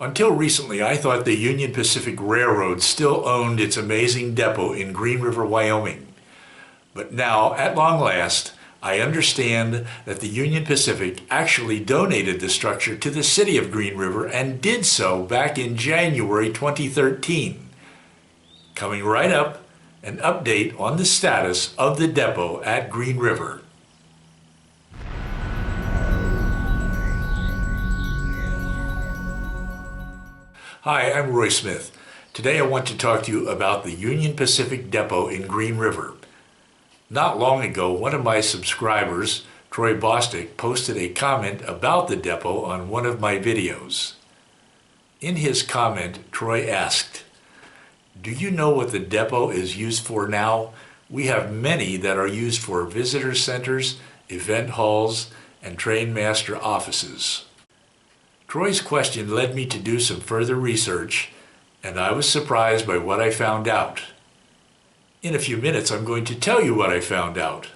Until recently, I thought the Union Pacific Railroad still owned its amazing depot in Green River, Wyoming. But now, at long last, I understand that the Union Pacific actually donated the structure to the city of Green River and did so back in January 2013. Coming right up, an update on the status of the depot at Green River. Hi, I'm Roy Smith. Today I want to talk to you about the Union Pacific Depot in Green River. Not long ago, one of my subscribers, Troy Bostic, posted a comment about the depot on one of my videos. In his comment, Troy asked, "Do you know what the depot is used for now? We have many that are used for visitor centers, event halls, and trainmaster offices." Troy's question led me to do some further research, and I was surprised by what I found out. In a few minutes, I'm going to tell you what I found out.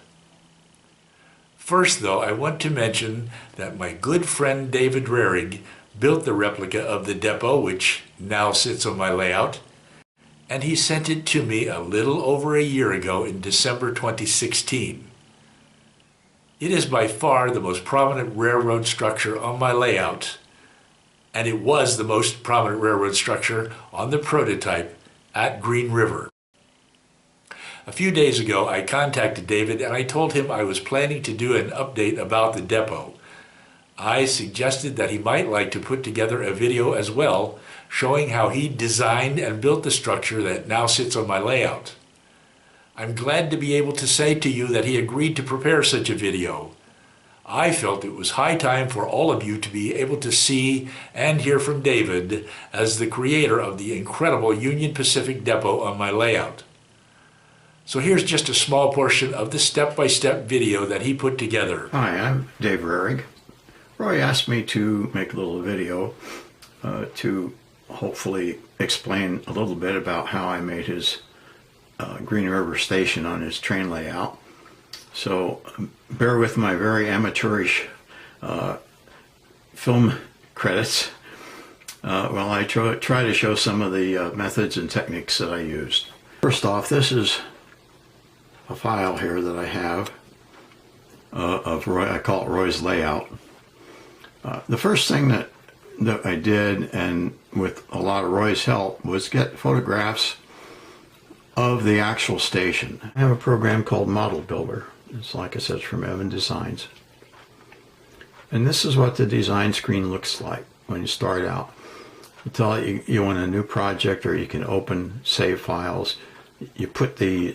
First, though, I want to mention that my good friend David Rarig built the replica of the depot, which now sits on my layout, and he sent it to me a little over a year ago in December 2016. It is by far the most prominent railroad structure on my layout, and it was the most prominent railroad structure on the prototype at Green River. A few days ago, I contacted David and I told him I was planning to do an update about the depot. I suggested that he might like to put together a video as well, showing how he designed and built the structure that now sits on my layout. I'm glad to be able to say to you that he agreed to prepare such a video. I felt it was high time for all of you to be able to see and hear from David as the creator of the incredible Union Pacific Depot on my layout. So here's just a small portion of the step-by-step video that he put together. Hi, I'm Dave Rarig. Roy asked me to make a little video to hopefully explain a little bit about how I made his Green River station on his train layout. So bear with my very amateurish film credits while I try to show some of the methods and techniques that I used. First off, this is a file here that I have of Roy. I call it Roy's layout. The first thing that I did, and with a lot of Roy's help, was get photographs of the actual station. I have a program called Model Builder. It's like I said, it's from Evan Designs. And this is what the design screen looks like when you start out. Until you want a new project, or you can open save files. You put the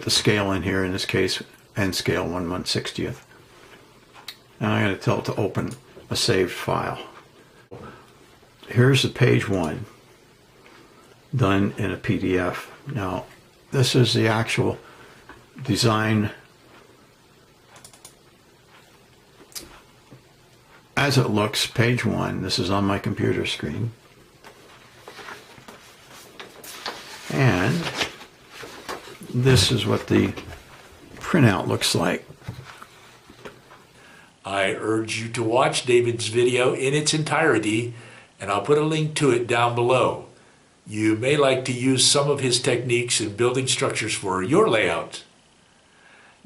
scale in here, in this case, end scale 1/160th. And I'm going to tell it to open a saved file. Here's the page one, done in a PDF. Now, this is the actual design as it looks, page one. This is on my computer screen. And this is what the printout looks like. I urge you to watch David's video in its entirety, and I'll put a link to it down below. You may like to use some of his techniques in building structures for your layout.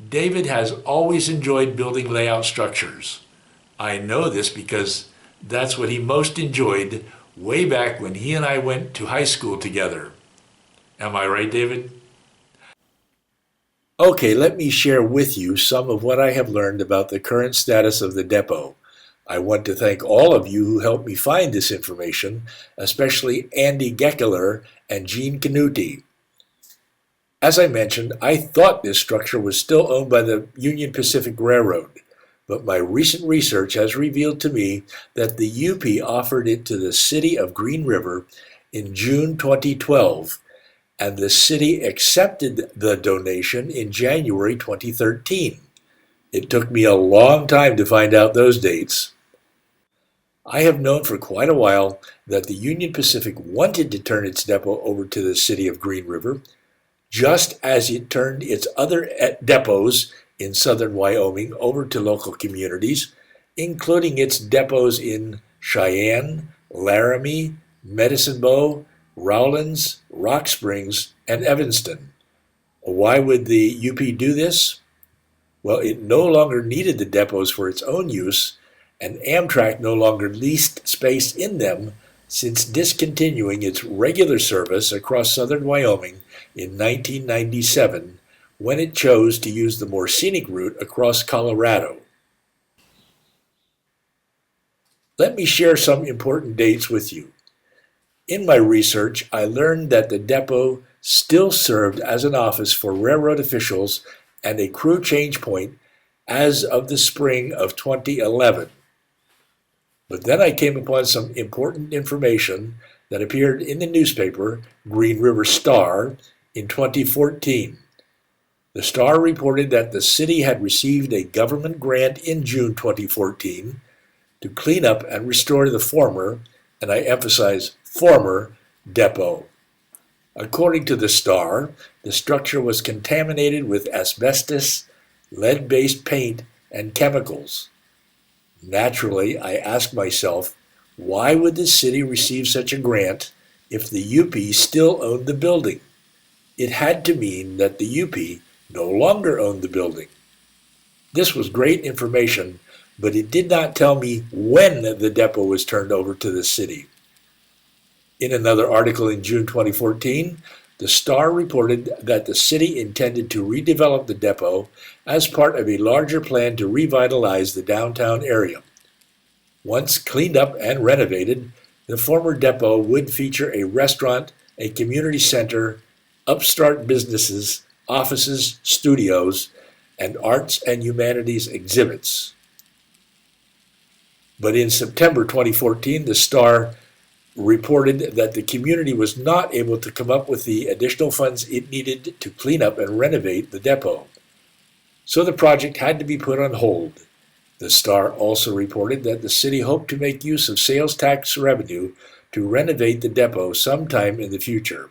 David has always enjoyed building layout structures. I know this because that's what he most enjoyed way back when he and I went to high school together. Am I right, David? Okay, let me share with you some of what I have learned about the current status of the depot. I want to thank all of you who helped me find this information, especially Andy Geckler and Gene Canuti. As I mentioned, I thought this structure was still owned by the Union Pacific Railroad, but my recent research has revealed to me that the UP offered it to the city of Green River in June 2012, and the city accepted the donation in January 2013. It took me a long time to find out those dates. I have known for quite a while that the Union Pacific wanted to turn its depot over to the city of Green River, just as it turned its other depots in southern Wyoming over to local communities, including its depots in Cheyenne, Laramie, Medicine Bow, Rowlands, Rock Springs, and Evanston. Why would the UP do this? Well, it no longer needed the depots for its own use, and Amtrak no longer leased space in them since discontinuing its regular service across southern Wyoming in 1997 when it chose to use the more scenic route across Colorado. Let me share some important dates with you. In my research, I learned that the depot still served as an office for railroad officials and a crew change point as of the spring of 2011. But then I came upon some important information that appeared in the newspaper Green River Star in 2014. The Star reported that the city had received a government grant in June 2014 to clean up and restore the former, and I emphasize former, depot. According to the Star, the structure was contaminated with asbestos, lead-based paint, and chemicals. Naturally, I asked myself, why would the city receive such a grant if the UP still owned the building? It had to mean that the UP no longer owned the building. This was great information, but it did not tell me when the depot was turned over to the city. In another article in June 2014, the Star reported that the city intended to redevelop the depot as part of a larger plan to revitalize the downtown area. Once cleaned up and renovated, the former depot would feature a restaurant, a community center, upstart businesses, offices, studios, and arts and humanities exhibits. But in September 2014, the Star reported that the community was not able to come up with the additional funds it needed to clean up and renovate the depot. So the project had to be put on hold. The Star also reported that the city hoped to make use of sales tax revenue to renovate the depot sometime in the future.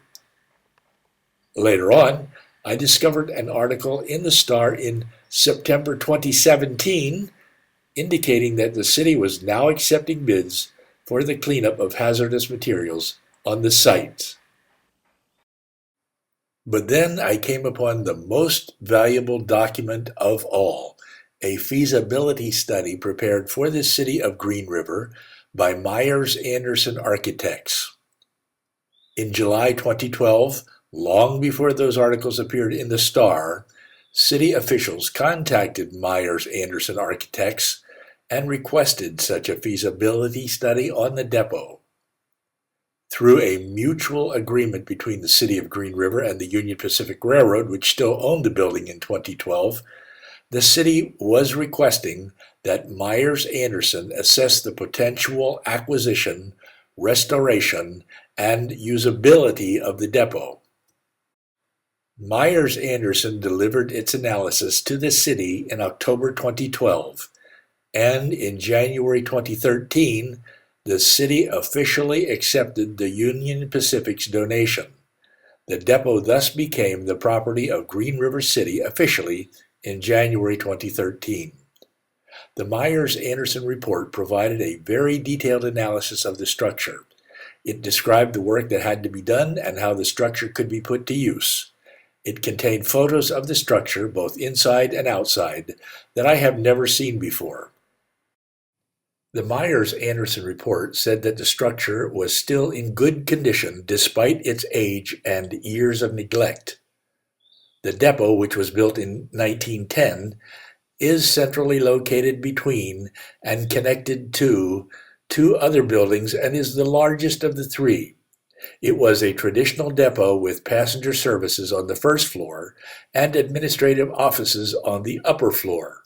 Later on, I discovered an article in the Star in September 2017 indicating that the city was now accepting bids for the cleanup of hazardous materials on the site. But then I came upon the most valuable document of all, a feasibility study prepared for the city of Green River by Myers Anderson Architects. In July 2012, long before those articles appeared in the Star, city officials contacted Myers Anderson Architects and requested such a feasibility study on the depot. Through a mutual agreement between the City of Green River and the Union Pacific Railroad, which still owned the building in 2012, the city was requesting that Myers Anderson assess the potential acquisition, restoration, and usability of the depot. Myers Anderson delivered its analysis to the city in October 2012. And in January 2013, the city officially accepted the Union Pacific's donation. The depot thus became the property of Green River City officially in January 2013. The Myers-Anderson report provided a very detailed analysis of the structure. It described the work that had to be done and how the structure could be put to use. It contained photos of the structure, both inside and outside, that I have never seen before. The Myers-Anderson report said that the structure was still in good condition despite its age and years of neglect. The depot, which was built in 1910, is centrally located between and connected to two other buildings and is the largest of the three. It was a traditional depot with passenger services on the first floor and administrative offices on the upper floor.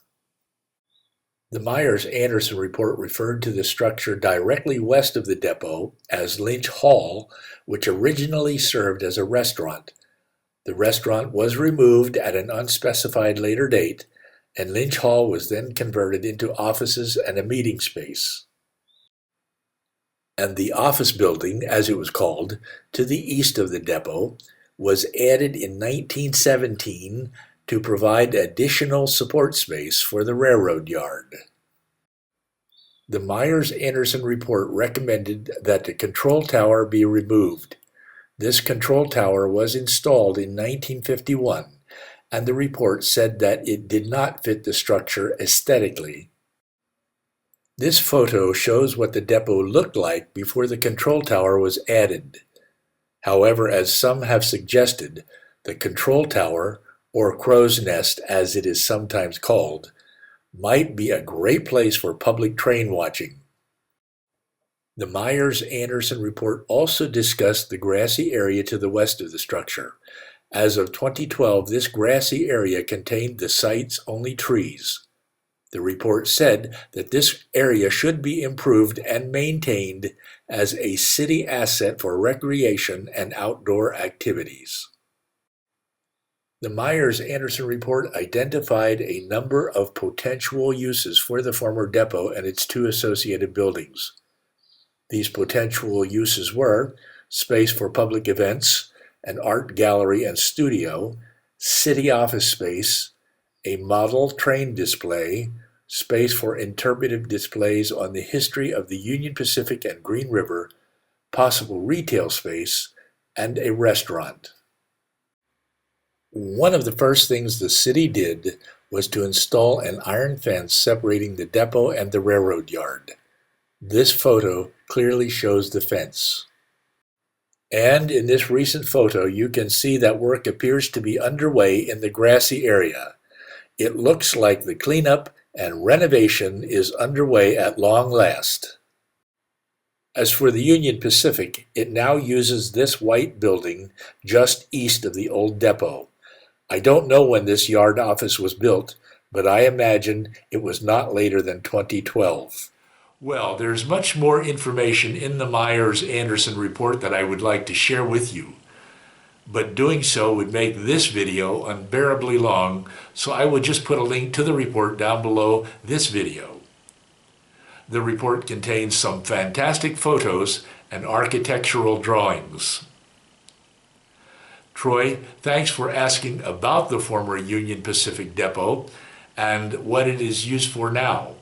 The Myers-Anderson report referred to the structure directly west of the depot as Lynch Hall, which originally served as a restaurant. The restaurant was removed at an unspecified later date, and Lynch Hall was then converted into offices and a meeting space. And the office building, as it was called, to the east of the depot, was added in 1917 to provide additional support space for the railroad yard. The Myers-Anderson report recommended that the control tower be removed. This control tower was installed in 1951, and the report said that it did not fit the structure aesthetically. This photo shows what the depot looked like before the control tower was added. However, as some have suggested, the control tower, or crow's nest as it is sometimes called, might be a great place for public train watching. The Myers-Anderson report also discussed the grassy area to the west of the structure. As of 2012, this grassy area contained the site's only trees. The report said that this area should be improved and maintained as a city asset for recreation and outdoor activities. The Myers-Anderson report identified a number of potential uses for the former depot and its two associated buildings. These potential uses were space for public events, an art gallery and studio, city office space, a model train display, space for interpretive displays on the history of the Union Pacific and Green River, possible retail space, and a restaurant. One of the first things the city did was to install an iron fence separating the depot and the railroad yard. This photo clearly shows the fence. And in this recent photo, you can see that work appears to be underway in the grassy area. It looks like the cleanup and renovation is underway at long last. As for the Union Pacific, it now uses this white building just east of the old depot. I don't know when this yard office was built, but I imagine it was not later than 2012. Well, there's much more information in the Myers-Anderson report that I would like to share with you, but doing so would make this video unbearably long, so I will just put a link to the report down below this video. The report contains some fantastic photos and architectural drawings. Troy, thanks for asking about the former Union Pacific Depot and what it is used for now.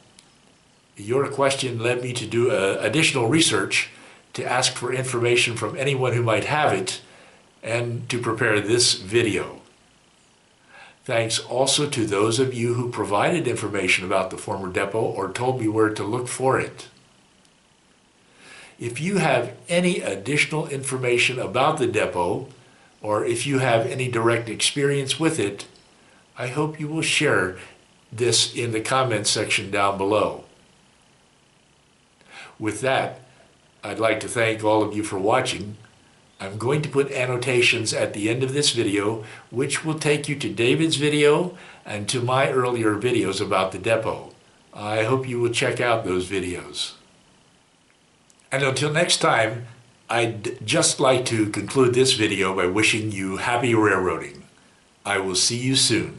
Your question led me to do additional research, to ask for information from anyone who might have it, and to prepare this video. Thanks also to those of you who provided information about the former depot or told me where to look for it. If you have any additional information about the depot, or if you have any direct experience with it, I hope you will share this in the comments section down below. With that, I'd like to thank all of you for watching. I'm going to put annotations at the end of this video, which will take you to David's video and to my earlier videos about the depot. I hope you will check out those videos. And until next time, I'd just like to conclude this video by wishing you happy railroading. I will see you soon.